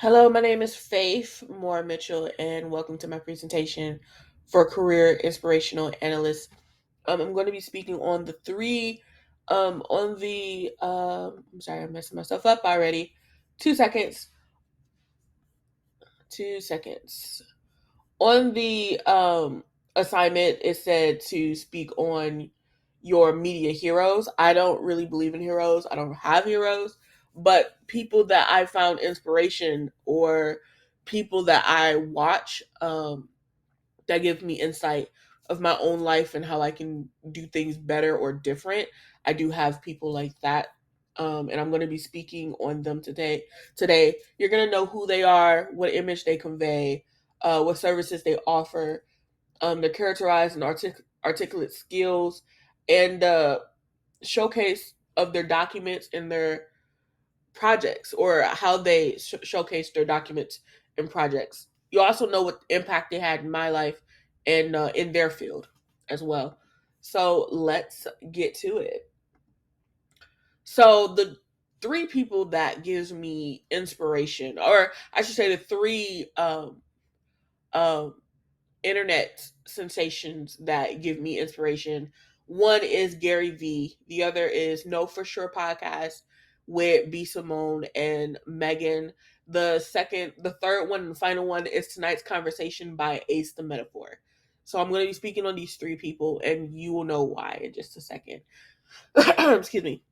Hello, my name is Faith Moore Mitchell, and welcome to my presentation for Career Inspirational Analyst. I'm going to be speaking on the three, I'm sorry, I'm messing myself up already. 2 seconds. 2 seconds. On the assignment, it said to speak on your media heroes. I don't really believe in heroes. I don't have heroes, but people that I found inspiration or people that I watch that give me insight of my own life and how I can do things better or different. I do have people like that. And I'm going to be speaking on them today. Today, you're going to know who they are, what image they convey, what services they offer, their characterized and articulate skills, and showcase of their documents and their projects or how they showcase their documents and projects. You also know what impact they had in my life and in their field as well. So let's get to it. So the three people that gives me inspiration, or I should say the three um, internet sensations that give me inspiration. One is Gary Vee. The other is Know For Sure podcast with B. Simone and Megan. The third one, and the final one is tonight's conversation by Ace the Metaphor. So I'm going to be speaking on these three people, and you will know why in just a second. Excuse me.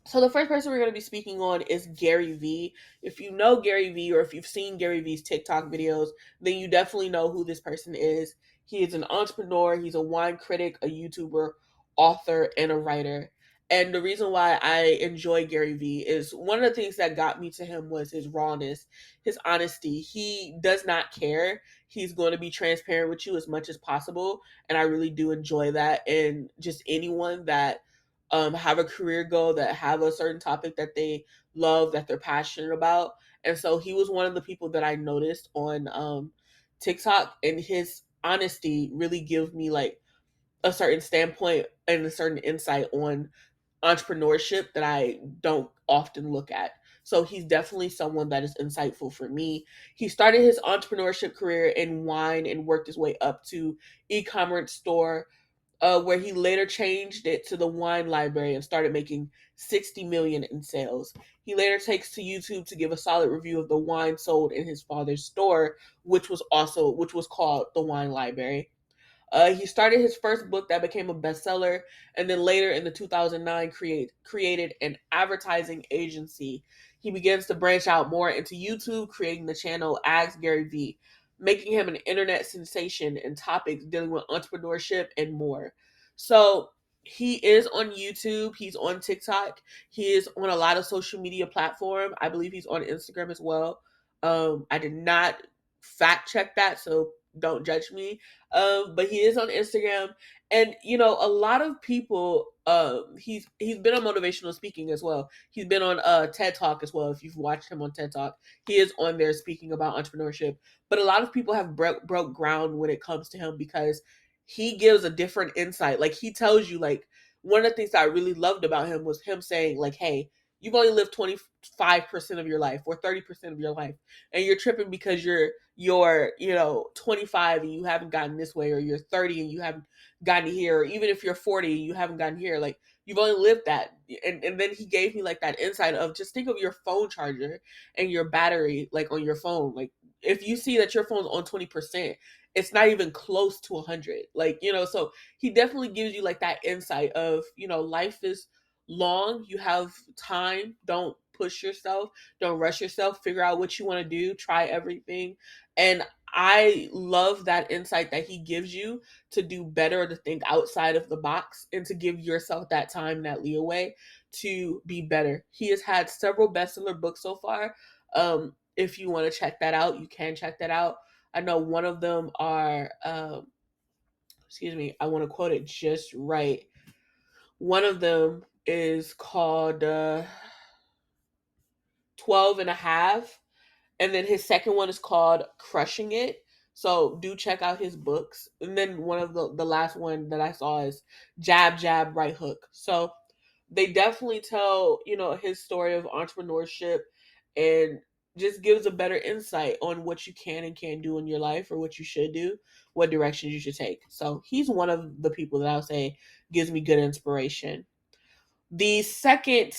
So the first person we're going to be speaking on is Gary Vee. If you know Gary Vee or if you've seen Gary Vee's TikTok videos, then you definitely know who this person is. He is an entrepreneur, he's a wine critic, a YouTuber, author, and a writer. And the reason why I enjoy Gary Vee is one of the things that got me to him was his rawness, his honesty. He does not care. He's going to be transparent with you as much as possible. And I really do enjoy that. And just anyone that have a career goal, that have a certain topic that they love, that they're passionate about. And so he was one of the people that I noticed on TikTok, and his honesty really gives me like a certain standpoint and a certain insight on entrepreneurship that I don't often look at. So he's definitely someone that is insightful for me. He started his entrepreneurship career in wine and worked his way up to e-commerce store, where he later changed it to the wine library and started making 60 million in sales. He later takes to YouTube to give a solid review of the wine sold in his father's store, which was called the Wine Library. He started his first book that became a bestseller, and then later in the 2009 created an advertising agency. He begins to branch out more into YouTube, creating the channel Ask Gary Vee, making him an internet sensation in topics dealing with entrepreneurship and more. So he is on YouTube, he's on TikTok, he is on a lot of social media platform. I believe he's on Instagram as well. I did not fact check that, so don't judge me. But he is on Instagram, and you know, a lot of people. He's been on motivational speaking as well. He's been on TED Talk as well. If you've watched him on TED Talk, he is on there speaking about entrepreneurship. But a lot of people have broke ground when it comes to him because he gives a different insight. Like he tells you, like one of the things that I really loved about him was him saying, like, "Hey, you've only lived 25% of your life or 30% of your life, and you're tripping because you're 25 and you haven't gotten this way, or you're 30 and you haven't gotten here, or even if you're 40 and you haven't gotten here, like you've only lived that." And then he gave me like that insight of just think of your phone charger and your battery, like on your phone. Like if you see that your phone's on 20%, it's not even close to 100. Like, so he definitely gives you like that insight of, life is long, you have time, don't push yourself, don't rush yourself, figure out what you want to do, try everything. And I love that insight that he gives you to do better, to think outside of the box, and to give yourself that time, that leeway to be better. He has had several bestseller books so far. If you want to check that out, you can check that out. I know one of them are, excuse me, I want to quote it just right. One of them is called 12 and a half, and then his second one is called Crushing It. So do check out his books. And then one of the last one that I saw is Jab Jab Right Hook. So they definitely tell, his story of entrepreneurship and just gives a better insight on what you can and can't do in your life, or what you should do, what directions you should take. So he's one of the people that I'll say gives me good inspiration. The second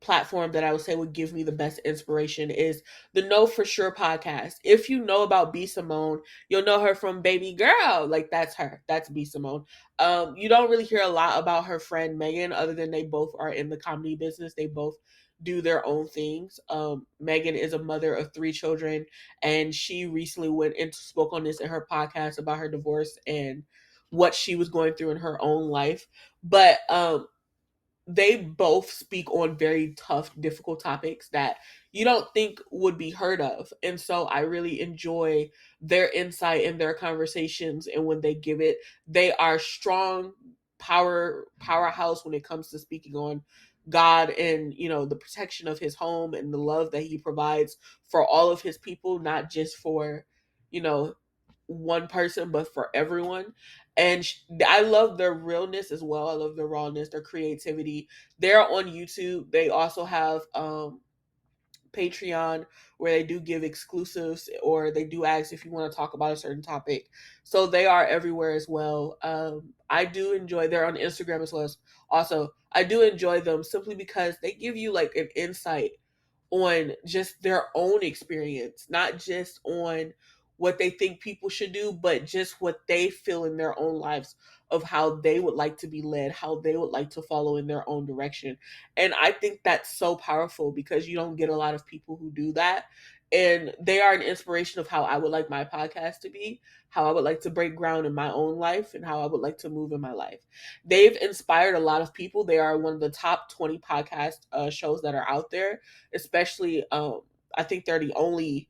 platform that I would say would give me the best inspiration is the Know For Sure podcast. If you know about B Simone, you'll know her from Baby Girl. Like, that's her. That's B Simone. You don't really hear a lot about her friend Megan, other than they both are in the comedy business. They both do their own things. Megan is a mother of 3 children, and she recently went and spoke on this in her podcast about her divorce and what she was going through in her own life. But they both speak on very tough, difficult topics that you don't think would be heard of. And so I really enjoy their insight and their conversations. And when they give it, they are strong powerhouse when it comes to speaking on God and, the protection of his home and the love that he provides for all of his people, not just for, you know, one person, but for everyone. And I love their realness as well. I love their rawness, their creativity. They're on YouTube. They also have Patreon, where they do give exclusives, or they do ask if you want to talk about a certain topic. So they are everywhere as well. I do enjoy. They're on Instagram as well. Also, I do enjoy them simply because they give you like an insight on just their own experience, not just on what they think people should do, but just what they feel in their own lives, of how they would like to be led, how they would like to follow in their own direction. And I think that's so powerful, because you don't get a lot of people who do that. And they are an inspiration of how I would like my podcast to be, how I would like to break ground in my own life, and how I would like to move in my life. They've inspired a lot of people. They are one of the top 20 podcast shows that are out there, especially I think they're the only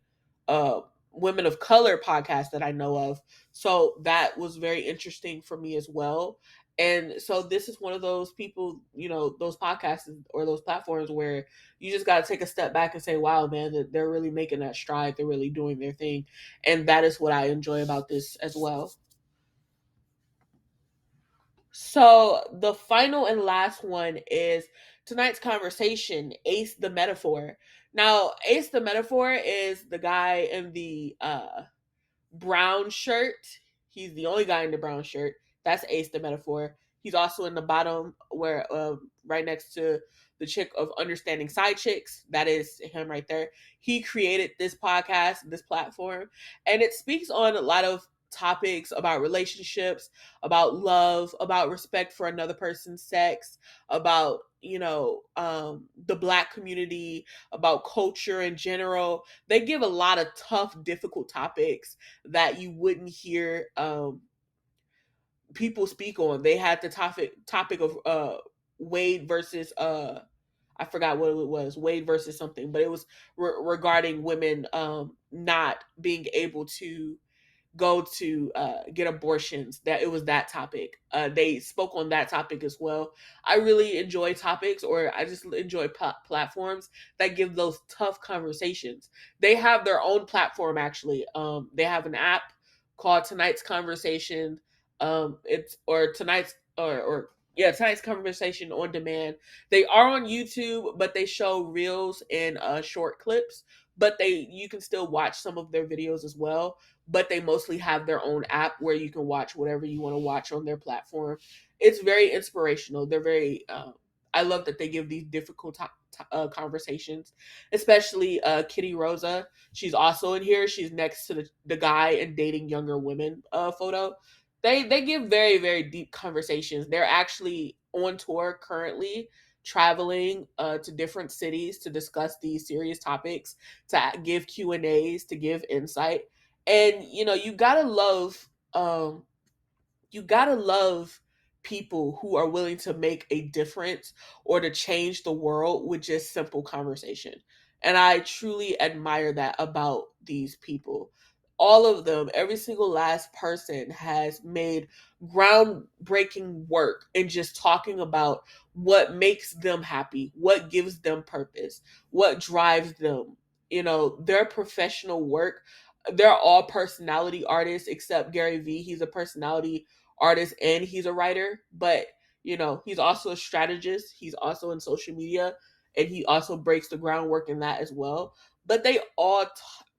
uh women of color podcast that I know of. So that was very interesting for me as well. And so this is one of those people, those podcasts or those platforms where you just got to take a step back and say, wow, man, that they're really making that stride. They're really doing their thing. And that is what I enjoy about this as well. So the final and last one is tonight's conversation, Ace the Metaphor. Now, Ace the Metaphor is the guy in the brown shirt. He's the only guy in the brown shirt. That's Ace the Metaphor. He's also in the bottom, where right next to the chick of Understanding Side Chicks. That is him right there. He created this podcast, this platform, and it speaks on a lot of topics about relationships, about love, about respect for another person's sex, about the Black community, about culture in general. They give a lot of tough, difficult topics that you wouldn't hear people speak on. They had the topic of Wade versus I forgot what it was, Wade versus something, but it was regarding women not being able to go to get abortions. That it was that topic. They spoke on that topic as well. I really enjoy topics, or I just enjoy platforms that give those tough conversations. They have their own platform actually. They have an app called Tonight's Conversation. It's or tonight's or yeah, tonight's conversation on demand. They are on YouTube, but they show reels and short clips. But you can still watch some of their videos as well, but they mostly have their own app where you can watch whatever you want to watch on their platform. It's very inspirational. They're very, I love that they give these difficult conversations, especially Kitty Rosa. She's also in here. She's next to the guy in Dating Younger Women photo. They give very, very deep conversations. They're actually on tour currently, traveling to different cities to discuss these serious topics, to give Q&As, to give insight. And you gotta love people who are willing to make a difference or to change the world with just simple conversation. And I truly admire that about these people. All of them, every single last person has made groundbreaking work in just talking about what makes them happy, what gives them purpose, what drives them. Their professional work. They're all personality artists except Gary Vee. He's a personality artist and he's a writer, but he's also a strategist. He's also in social media, and he also breaks the groundwork in that as well. But they all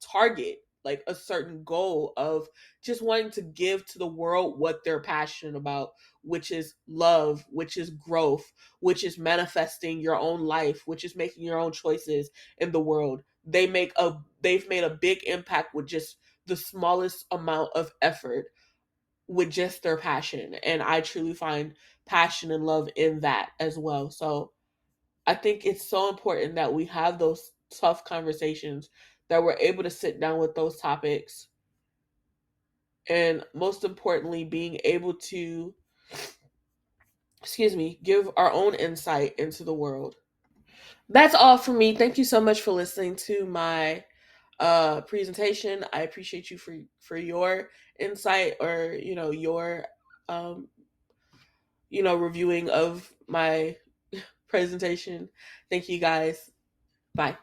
target like a certain goal of just wanting to give to the world what they're passionate about, which is love, which is growth, which is manifesting your own life, which is making your own choices in the world. They've made a big impact with just the smallest amount of effort, with just their passion. And I truly find passion and love in that as well. So I think it's so important that we have those tough conversations, that we're able to sit down with those topics, and most importantly, being able to, give our own insight into the world. That's all for me. Thank you so much for listening to my presentation. I appreciate you for your insight, or your um reviewing of my presentation. Thank you guys. Bye.